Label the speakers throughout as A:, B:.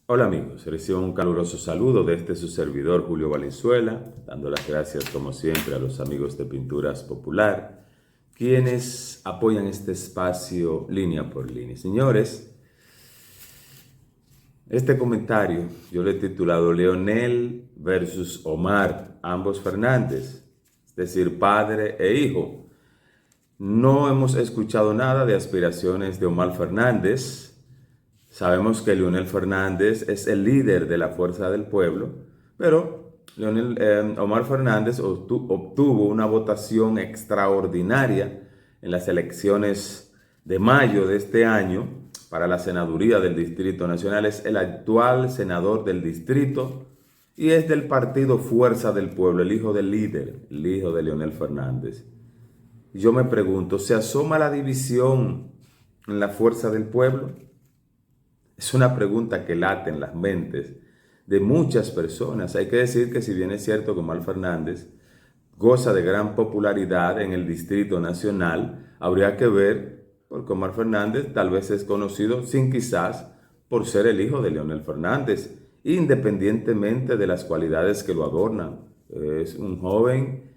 A: Hola amigos, reciban un caluroso saludo de su servidor Julio Valenzuela, dando las gracias como siempre a los amigos de Pinturas Popular, quienes apoyan este espacio línea por línea. Señores, este comentario yo lo he titulado Leonel versus Omar, ambos Fernández, es decir, padre e hijo. No hemos escuchado nada de aspiraciones de Omar Fernández. Sabemos que Leonel Fernández es el líder de la Fuerza del Pueblo, pero Omar Fernández obtuvo una votación extraordinaria en las elecciones de mayo de este año para la senaduría del Distrito Nacional. Es el actual senador del distrito y es del partido Fuerza del Pueblo, el hijo del líder, el hijo de Leonel Fernández. Yo me pregunto, ¿se asoma la división en la Fuerza del Pueblo? Es una pregunta que late en las mentes de muchas personas. Hay que decir que si bien es cierto que Omar Fernández goza de gran popularidad en el Distrito Nacional, habría que ver, porque Omar Fernández tal vez es conocido sin quizás por ser el hijo de Leonel Fernández, independientemente de las cualidades que lo adornan. Es un joven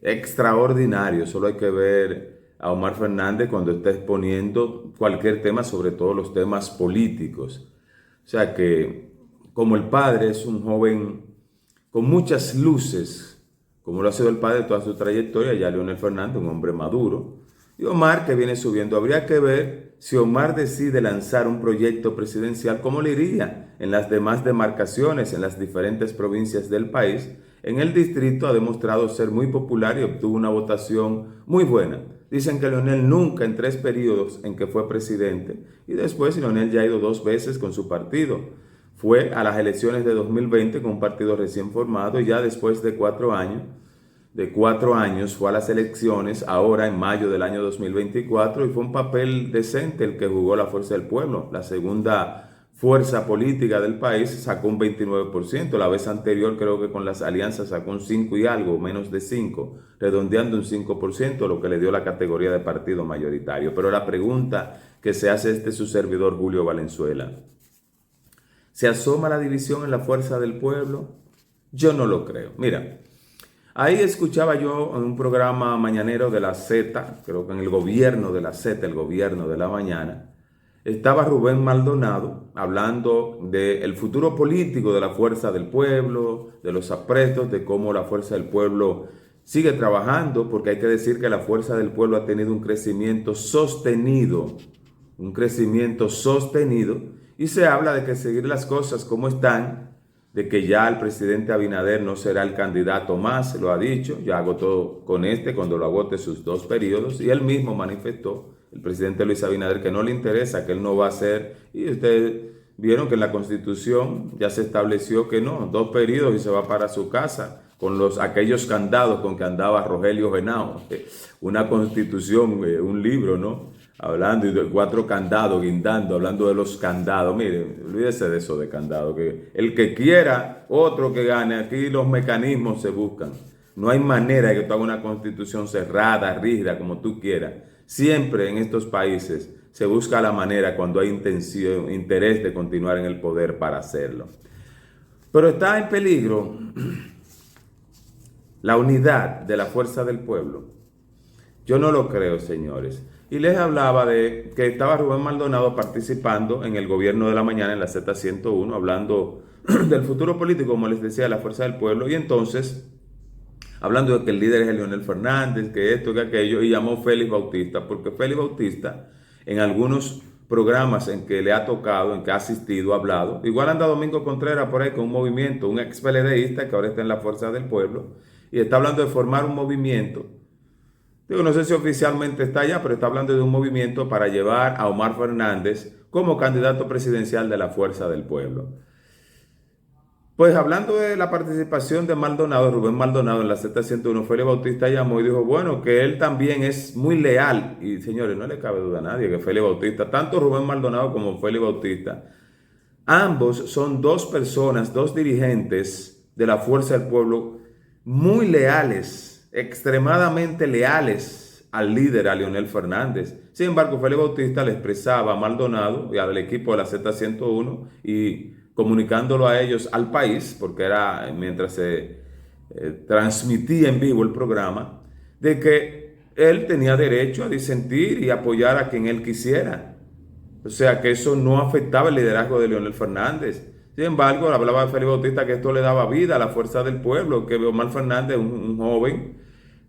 A: extraordinario. Solo hay que ver a Omar Fernández cuando está exponiendo cualquier tema, sobre todo los temas políticos. O sea que, como el padre es un joven con muchas luces, como lo ha sido el padre de toda su trayectoria, ya Leonel Fernández, un hombre maduro, y Omar que viene subiendo. Habría que ver si Omar decide lanzar un proyecto presidencial, cómo le iría en las demás demarcaciones, en las diferentes provincias del país. En el distrito ha demostrado ser muy popular y obtuvo una votación muy buena. Dicen que Leonel nunca en 3 periodos en que fue presidente, y después Leonel ya ha ido 2 veces con su partido. Fue a las elecciones de 2020 con un partido recién formado y ya después de cuatro años fue a las elecciones ahora en mayo del año 2024 y fue un papel decente el que jugó la Fuerza del Pueblo. La segunda fuerza política del país sacó un 29%. La vez anterior creo que con las alianzas sacó un 5 y algo, menos de 5, redondeando un 5%, lo que le dio la categoría de partido mayoritario. Pero la pregunta que se hace su servidor Julio Valenzuela: ¿se asoma la división en la Fuerza del Pueblo? Yo no lo creo. Mira, ahí escuchaba yo en un programa mañanero de la Z, creo que en el gobierno de la Z, el gobierno de la mañana, estaba Rubén Maldonado hablando del futuro político de la Fuerza del Pueblo, de los apretos, de cómo la Fuerza del Pueblo sigue trabajando, porque hay que decir que la Fuerza del Pueblo ha tenido un crecimiento sostenido, y se habla de que seguir las cosas como están, de que ya el presidente Abinader no será el candidato más, lo ha dicho, ya agotó con cuando lo agote sus 2 periodos, y él mismo manifestó, el presidente Luis Abinader, que no le interesa, que él no va a ser, y ustedes vieron que en la Constitución ya se estableció que no, 2 periodos y se va para su casa, con aquellos candados con que andaba Rogelio Genao, una Constitución, un libro, ¿no? Hablando y de 4 candados, guindando, hablando de los candados. Mire, olvídese de eso de candado, que el que quiera otro que gane, aquí los mecanismos se buscan. No hay manera de que tú hagas una constitución cerrada, rígida, como tú quieras. Siempre en estos países se busca la manera cuando hay intención, interés de continuar en el poder para hacerlo. Pero está en peligro la unidad de la fuerza del pueblo. Yo no lo creo, señores. Y les hablaba de que estaba Rubén Maldonado participando en el gobierno de la mañana en la Z101, hablando del futuro político, como les decía, de la fuerza del pueblo. Y entonces, hablando de que el líder es Leonel Fernández, que esto, que aquello, y llamó Félix Bautista, porque Félix Bautista, en algunos programas en que le ha tocado, en que ha asistido, ha hablado, igual anda Domingo Contreras por ahí con un movimiento, un ex PLDista que ahora está en la fuerza del pueblo, y está hablando de formar un movimiento. Digo, no sé si oficialmente está allá, pero está hablando de un movimiento para llevar a Omar Fernández como candidato presidencial de la Fuerza del Pueblo. Pues hablando de la participación de Maldonado, Rubén Maldonado en la Z101, Félix Bautista llamó y dijo, bueno, que él también es muy leal. Y señores, no le cabe duda a nadie que Félix Bautista, tanto Rubén Maldonado como Félix Bautista, ambos son 2 personas, 2 dirigentes de la Fuerza del Pueblo muy leales, extremadamente leales al líder, a Leonel Fernández. Sin embargo, Félix Bautista le expresaba a Maldonado y al equipo de la Z101 y comunicándolo a ellos al país, porque era mientras se transmitía en vivo el programa, de que él tenía derecho a disentir y apoyar a quien él quisiera. O sea, que eso no afectaba el liderazgo de Leonel Fernández. Sin embargo, hablaba Félix Bautista que esto le daba vida a la fuerza del pueblo, que Omar Fernández, un joven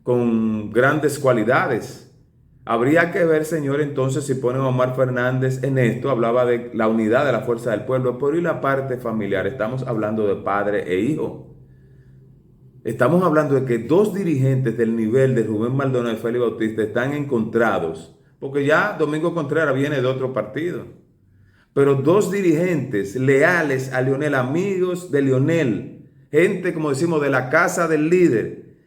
A: con grandes cualidades. Habría que ver, señor, entonces si ponen a Omar Fernández en esto. Hablaba de la unidad de la fuerza del pueblo, pero ¿y la parte familiar? Estamos hablando de padre e hijo. Estamos hablando de que dos dirigentes del nivel de Rubén Maldonado y Félix Bautista están encontrados, porque ya Domingo Contreras viene de otro partido. Pero dos dirigentes leales a Leonel, amigos de Leonel, gente, como decimos, de la casa del líder,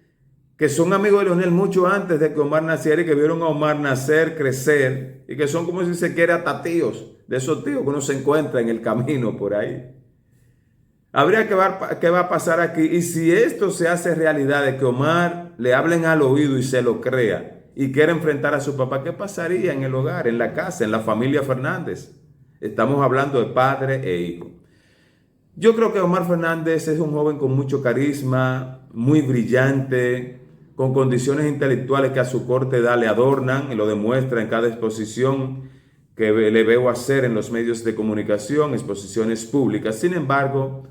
A: que son amigos de Leonel mucho antes de que Omar naciera y que vieron a Omar nacer, crecer, y que son, como si se quiere, hasta tíos, de esos tíos que uno se encuentra en el camino por ahí. Habría que ver qué va a pasar aquí, y si esto se hace realidad, de que Omar le hablen al oído y se lo crea, y quiera enfrentar a su papá, ¿qué pasaría en el hogar, en la casa, en la familia Fernández? Estamos hablando de padre e hijo. Yo creo que Omar Fernández es un joven con mucho carisma, muy brillante, con condiciones intelectuales que a su corta edad le adornan y lo demuestra en cada exposición que le veo hacer en los medios de comunicación, exposiciones públicas. Sin embargo,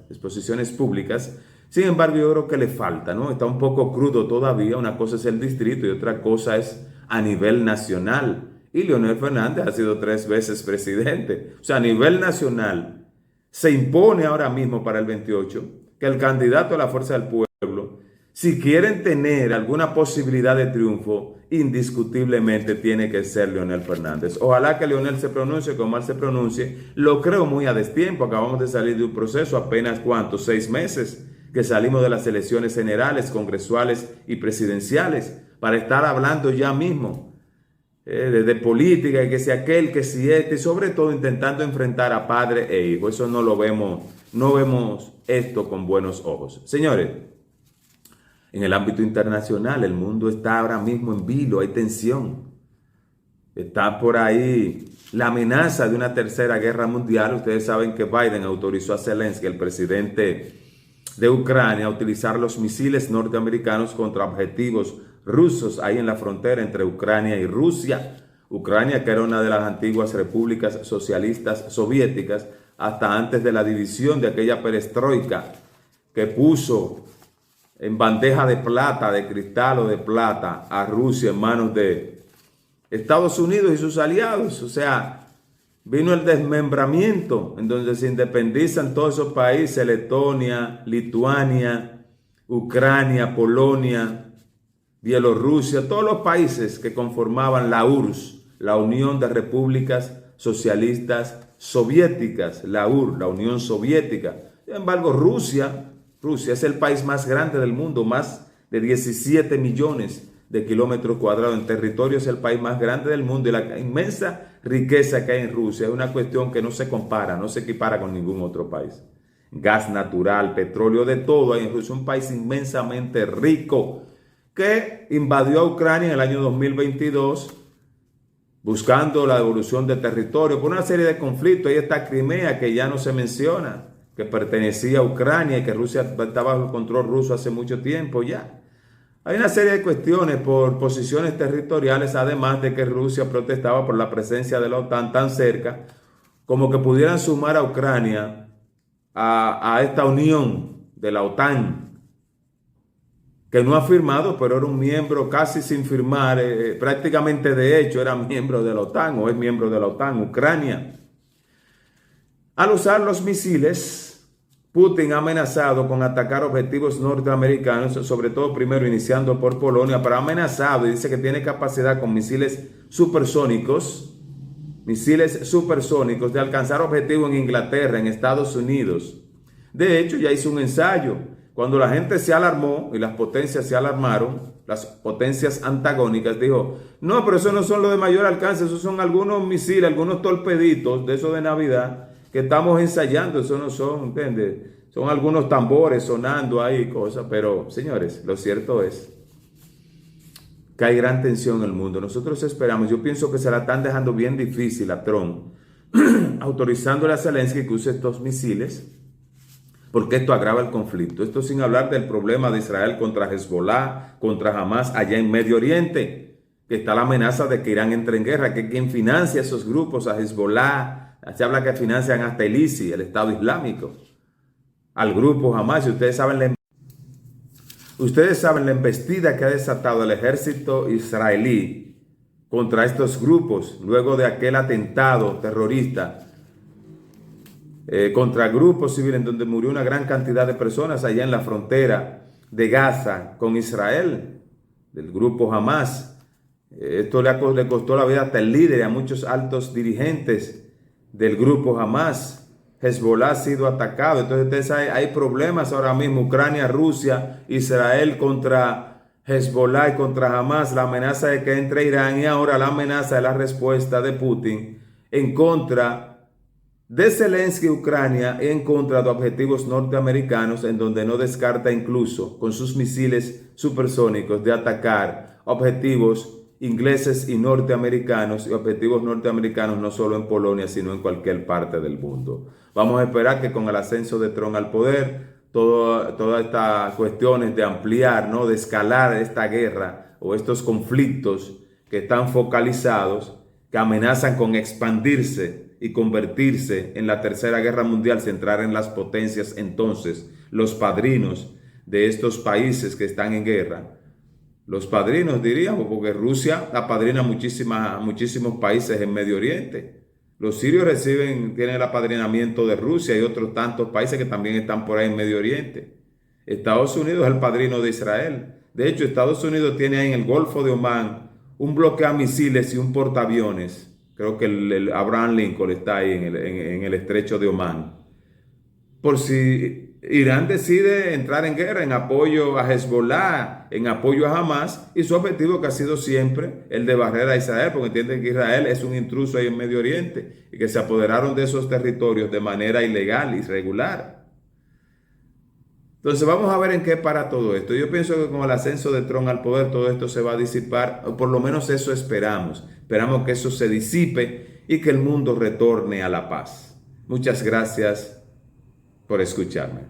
A: exposiciones públicas. Sin embargo, yo creo que le falta, ¿no? Está un poco crudo todavía. Una cosa es el distrito y otra cosa es a nivel nacional. Y Leonel Fernández ha sido 3 veces presidente. O sea, a nivel nacional se impone ahora mismo para el 28 que el candidato a la fuerza del pueblo, si quieren tener alguna posibilidad de triunfo, indiscutiblemente tiene que ser Leonel Fernández. Ojalá que Leonel se pronuncie, que Omar se pronuncie. Lo creo muy a destiempo. Acabamos de salir de un proceso apenas, ¿cuántos? 6 meses que salimos de las elecciones generales, congresuales y presidenciales, para estar hablando ya mismo de política, y que si aquel, que si este, y sobre todo intentando enfrentar a padre e hijo. Eso no lo vemos, no vemos esto con buenos ojos. Señores, en el ámbito internacional, el mundo está ahora mismo en vilo, hay tensión. Está por ahí la amenaza de una tercera guerra mundial. Ustedes saben que Biden autorizó a Zelensky, el presidente de Ucrania, a utilizar los misiles norteamericanos contra objetivos rusos ahí en la frontera entre Ucrania y Rusia. Ucrania, que era una de las antiguas repúblicas socialistas soviéticas, hasta antes de la división de aquella perestroika que puso en bandeja de plata, de cristal o de plata, a Rusia en manos de Estados Unidos y sus aliados. O sea, vino el desmembramiento, en donde se independizan todos esos países: Letonia, Lituania, Ucrania, Polonia, Bielorrusia, todos los países que conformaban la URSS, la Unión de Repúblicas Socialistas Soviéticas, la URSS, la Unión Soviética. Sin embargo, Rusia es el país más grande del mundo, más de 17 millones de kilómetros cuadrados en territorio, es el país más grande del mundo, y la inmensa riqueza que hay en Rusia es una cuestión que no se compara, no se equipara con ningún otro país. Gas natural, petróleo, de todo hay en Rusia, un país inmensamente rico que invadió a Ucrania en el año 2022 buscando la devolución de territorio por una serie de conflictos. Ahí está Crimea, que ya no se menciona, que pertenecía a Ucrania y que Rusia estaba bajo el control ruso hace mucho tiempo ya. Hay una serie de cuestiones por posiciones territoriales, además de que Rusia protestaba por la presencia de la OTAN tan cerca, como que pudieran sumar a Ucrania a esta unión de la OTAN, que no ha firmado, pero era un miembro casi sin firmar, prácticamente de hecho era miembro de la OTAN, o es miembro de la OTAN, Ucrania. Al usar los misiles, Putin ha amenazado con atacar objetivos norteamericanos, sobre todo primero iniciando por Polonia, pero ha amenazado y dice que tiene capacidad con misiles supersónicos de alcanzar objetivos en Inglaterra, en Estados Unidos. De hecho, ya hizo un ensayo. Cuando la gente se alarmó y las potencias se alarmaron, las potencias antagónicas, dijo: no, pero eso no son los de mayor alcance, esos son algunos misiles, algunos torpeditos de esos de Navidad que estamos ensayando, eso no son, ¿entiendes? Son algunos tambores sonando ahí, cosas. Pero, señores, lo cierto es que hay gran tensión en el mundo. Nosotros esperamos, yo pienso que se la están dejando bien difícil a Trump, autorizándole a Zelensky que use estos misiles, porque esto agrava el conflicto. Esto sin hablar del problema de Israel contra Hezbollah, contra Hamas allá en Medio Oriente, que está la amenaza de que Irán entre en guerra, que quien financia esos grupos, a Hezbollah, se habla que financian hasta el ISIS, el Estado Islámico, al grupo Hamas. Y ustedes saben la embestida que ha desatado el ejército israelí contra estos grupos luego de aquel atentado terrorista contra grupos civiles en donde murió una gran cantidad de personas allá en la frontera de Gaza con Israel, del grupo Hamas. Esto le costó la vida hasta el líder y a muchos altos dirigentes del grupo Hamas. Hezbollah ha sido atacado. Entonces hay problemas ahora mismo. Ucrania, Rusia, Israel contra Hezbollah y contra Hamas. La amenaza de que entre Irán y ahora la amenaza de la respuesta de Putin en contra de Zelensky, Ucrania, en contra de objetivos norteamericanos, en donde no descarta incluso con sus misiles supersónicos de atacar objetivos ingleses y norteamericanos, y objetivos norteamericanos no solo en Polonia, sino en cualquier parte del mundo. Vamos a esperar que con el ascenso de Trump al poder, todas estas cuestiones de ampliar, ¿no?, de escalar esta guerra o estos conflictos que están focalizados, que amenazan con expandirse y convertirse en la tercera guerra mundial, centrar en las potencias entonces, los padrinos de estos países que están en guerra. Los padrinos diríamos, porque Rusia apadrina muchísimos países en Medio Oriente. Los sirios tienen el apadrinamiento de Rusia y otros tantos países que también están por ahí en Medio Oriente. Estados Unidos es el padrino de Israel. De hecho, Estados Unidos tiene ahí en el Golfo de Omán un bloqueamisiles y un portaaviones. Creo que el Abraham Lincoln está ahí en el estrecho de Omán. Por si Irán decide entrar en guerra en apoyo a Hezbollah, en apoyo a Hamas, y su objetivo que ha sido siempre el de barrer a Israel, porque entienden que Israel es un intruso ahí en Medio Oriente y que se apoderaron de esos territorios de manera ilegal, irregular. Entonces vamos a ver en qué para todo esto. Yo pienso que con el ascenso de Trump al poder todo esto se va a disipar, o por lo menos eso esperamos. Esperamos que eso se disipe y que el mundo retorne a la paz. Muchas gracias por escucharme.